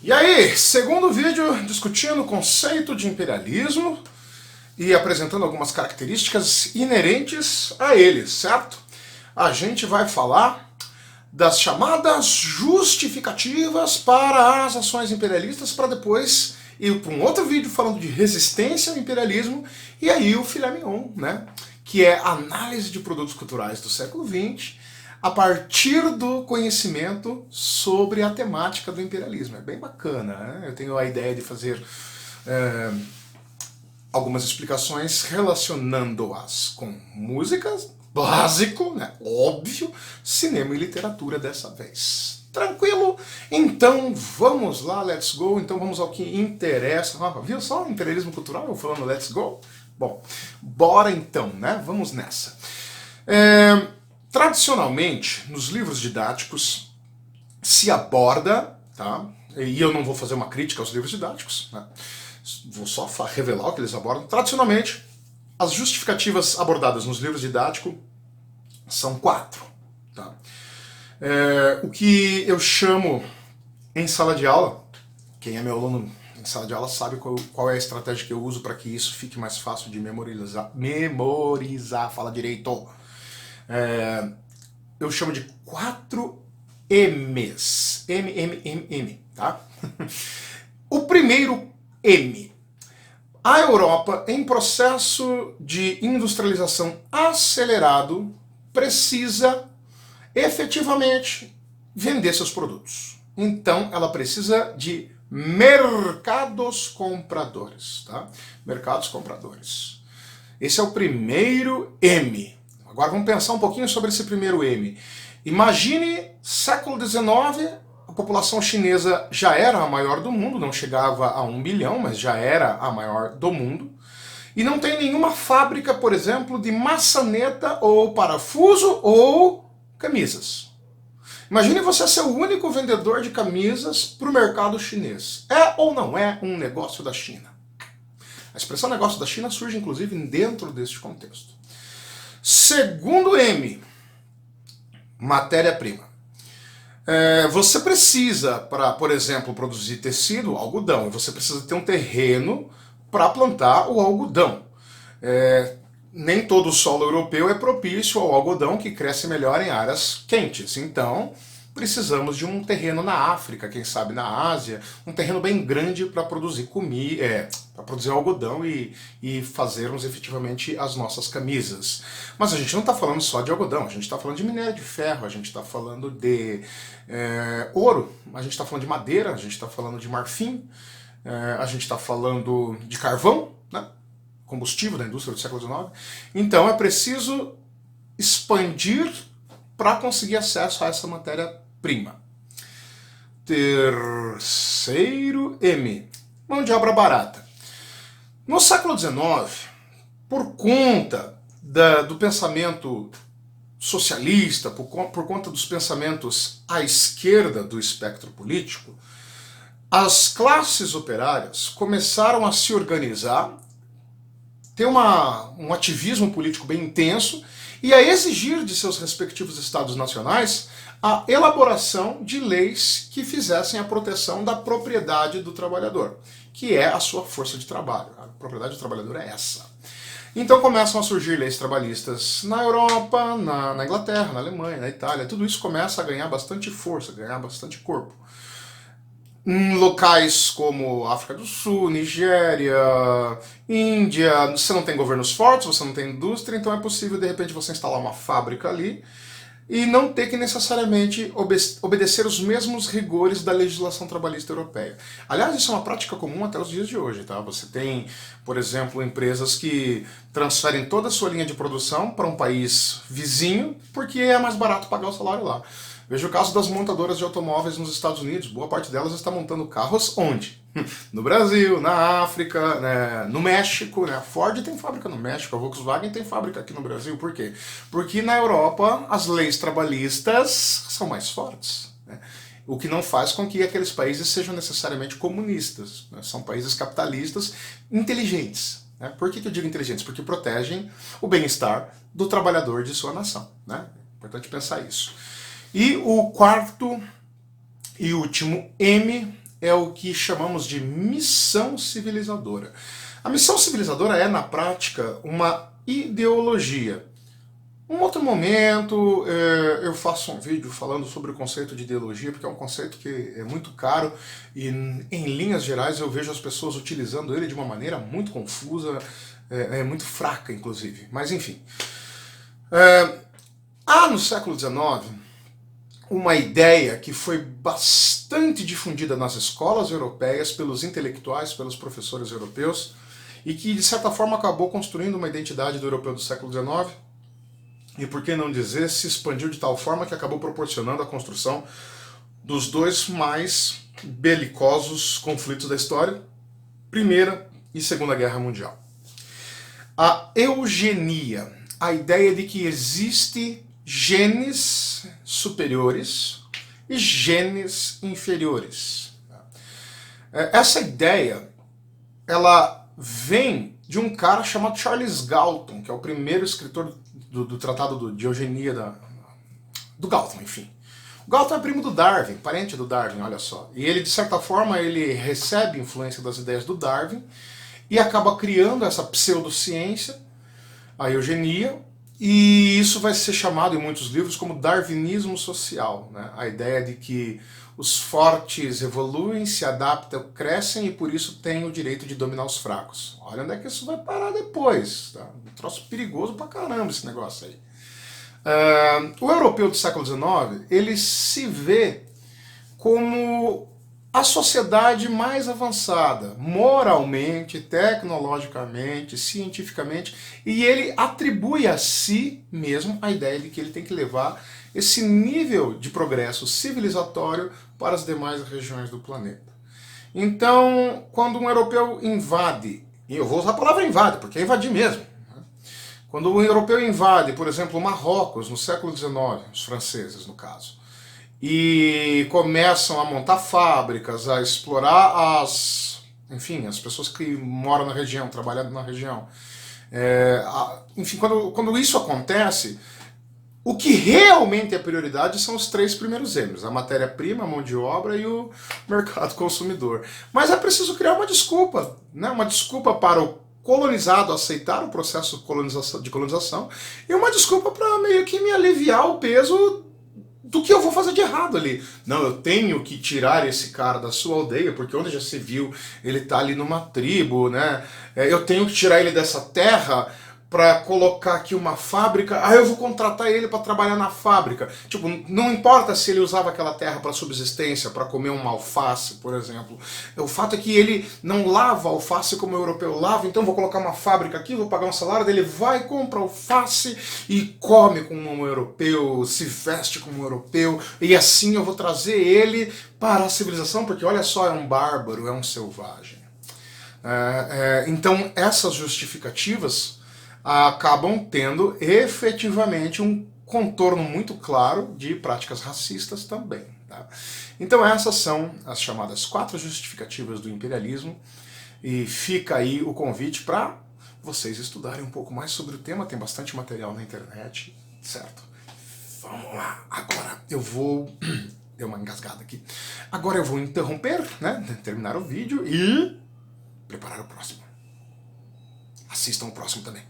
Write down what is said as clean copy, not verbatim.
E aí, segundo vídeo discutindo o conceito de imperialismo e apresentando algumas características inerentes a ele, certo? A gente vai falar das chamadas justificativas para as ações imperialistas, para depois ir para um outro vídeo falando de resistência ao imperialismo, e aí o filé mignon, né? Que é análise de produtos culturais do século XX, a partir do conhecimento sobre a temática do imperialismo. É bem bacana, né? Eu tenho a ideia de fazer algumas explicações relacionando-as com músicas, básico, né? Óbvio, cinema e literatura dessa vez. Tranquilo? Então vamos lá, let's go. Então vamos ao que interessa. Viu só? Imperialismo cultural, eu falando let's go? Bom, bora então, né? Vamos nessa. Tradicionalmente, nos livros didáticos, se aborda, tá? E eu não vou fazer uma crítica aos livros didáticos, né? Vou só revelar o que eles abordam. Tradicionalmente, as justificativas abordadas nos livros didáticos são 4. Tá? O que eu chamo em sala de aula, quem é meu aluno em sala de aula sabe qual é a estratégia que eu uso para que isso fique mais fácil de memorizar, fala direito. Eu chamo de 4 M's. M, tá? O primeiro M. A Europa, em processo de industrialização acelerado, precisa efetivamente vender seus produtos. Então, ela precisa de mercados compradores, tá? Mercados compradores. Esse é o primeiro M. Agora vamos pensar um pouquinho sobre esse primeiro M. Imagine século XIX, a população chinesa já era a maior do mundo, não chegava a 1 bilhão, mas já era a maior do mundo. E não tem nenhuma fábrica, por exemplo, de maçaneta ou parafuso ou camisas. Imagine você ser o único vendedor de camisas para o mercado chinês. É ou não é um negócio da China? A expressão negócio da China surge, inclusive, dentro deste contexto. Segundo M, matéria-prima. Você precisa, para, por exemplo, produzir tecido, algodão, e você precisa ter um terreno para plantar o algodão. Nem todo o solo europeu é propício ao algodão, que cresce melhor em áreas quentes. Então, precisamos de um terreno na África, quem sabe na Ásia, um terreno bem grande para produzir comida, para produzir algodão e fazermos efetivamente as nossas camisas. Mas a gente não está falando só de algodão, a gente está falando de minério de ferro, a gente está falando de ouro, a gente está falando de madeira, a gente está falando de marfim, a gente está falando de carvão, né? Combustível da indústria do século XIX. Então é preciso expandir para conseguir acesso a essa matéria-prima. Terceiro M, mão de obra barata. No século XIX, por conta do pensamento socialista, por conta dos pensamentos à esquerda do espectro político, as classes operárias começaram a se organizar, ter um ativismo político bem intenso e a exigir de seus respectivos estados nacionais a elaboração de leis que fizessem a proteção da propriedade do trabalhador, que é a sua força de trabalho. A propriedade do trabalhador é essa. Então começam a surgir leis trabalhistas na Europa, na Inglaterra, na Alemanha, na Itália. Tudo isso começa a ganhar bastante força, a ganhar bastante corpo. Em locais como África do Sul, Nigéria, Índia, você não tem governos fortes, você não tem indústria, então é possível de repente você instalar uma fábrica ali e não ter que necessariamente obedecer os mesmos rigores da legislação trabalhista europeia. Aliás, isso é uma prática comum até os dias de hoje, tá? Você tem, por exemplo, empresas que transferem toda a sua linha de produção para um país vizinho porque é mais barato pagar o salário lá. Veja o caso das montadoras de automóveis nos Estados Unidos. Boa parte delas está montando carros onde? No Brasil, na África, né, no México. Né? A Ford tem fábrica no México, a Volkswagen tem fábrica aqui no Brasil. Por quê? Porque na Europa as leis trabalhistas são mais fortes. Né? O que não faz com que aqueles países sejam necessariamente comunistas. Né? São países capitalistas inteligentes. Né? Por que eu digo inteligentes? Porque protegem o bem-estar do trabalhador de sua nação. Né? É importante pensar isso. E o quarto e último M é o que chamamos de missão civilizadora. A missão civilizadora é, na prática, uma ideologia. Um outro momento eu faço um vídeo falando sobre o conceito de ideologia, porque é um conceito que é muito caro e, em linhas gerais, eu vejo as pessoas utilizando ele de uma maneira muito confusa, muito fraca, inclusive. Mas, enfim. Há no século XIX uma ideia que foi bastante difundida nas escolas europeias, pelos intelectuais, pelos professores europeus, e que, de certa forma, acabou construindo uma identidade do europeu do século XIX, e, por que não dizer, se expandiu de tal forma que acabou proporcionando a construção dos dois mais belicosos conflitos da história, Primeira e Segunda Guerra Mundial. A eugenia, a ideia de que existe genes superiores e genes inferiores. Essa ideia, ela vem de um cara chamado Charles Galton, que é o primeiro escritor do tratado de eugenia do Galton, enfim. O Galton é primo do Darwin, parente do Darwin, olha só. E ele, de certa forma, ele recebe influência das ideias do Darwin e acaba criando essa pseudociência, a eugenia, e isso vai ser chamado em muitos livros como darwinismo social, né? A ideia de que os fortes evoluem, se adaptam, crescem e por isso têm o direito de dominar os fracos. Olha onde é que isso vai parar depois. Tá? Um troço perigoso pra caramba esse negócio aí. O europeu do século XIX, ele se vê como a sociedade mais avançada, moralmente, tecnologicamente, cientificamente, e ele atribui a si mesmo a ideia de que ele tem que levar esse nível de progresso civilizatório para as demais regiões do planeta. Então, quando um europeu invade, e eu vou usar a palavra invade, porque é invadir mesmo, né? Quando um europeu invade, por exemplo, Marrocos, no século XIX, os franceses no caso, e começam a montar fábricas, a explorar as pessoas que moram na região, trabalhando na região. Enfim, quando isso acontece, o que realmente é prioridade são os três primeiros M's, a matéria-prima, a mão de obra e o mercado consumidor. Mas é preciso criar uma desculpa, né? Uma desculpa para o colonizado aceitar o processo de colonização e uma desculpa para meio que me aliviar o peso do que eu vou fazer de errado ali. Não, eu tenho que tirar esse cara da sua aldeia, porque onde já se viu, ele tá ali numa tribo, né? Eu tenho que tirar ele dessa terra para colocar aqui uma fábrica, eu vou contratar ele para trabalhar na fábrica. Tipo, não importa se ele usava aquela terra para subsistência, para comer uma alface, por exemplo. O fato é que ele não lava alface como o europeu lava, então vou colocar uma fábrica aqui, vou pagar um salário dele, vai, compra alface e come como um europeu, se veste como um europeu, e assim eu vou trazer ele para a civilização, porque olha só, é um bárbaro, é um selvagem. Então essas justificativas acabam tendo efetivamente um contorno muito claro de práticas racistas também. Tá? Então essas são as chamadas 4 justificativas do imperialismo, e fica aí o convite para vocês estudarem um pouco mais sobre o tema, tem bastante material na internet, certo? Vamos lá, agora eu vou... Deu uma engasgada aqui. Agora eu vou interromper, né, terminar o vídeo e preparar o próximo. Assistam o próximo também.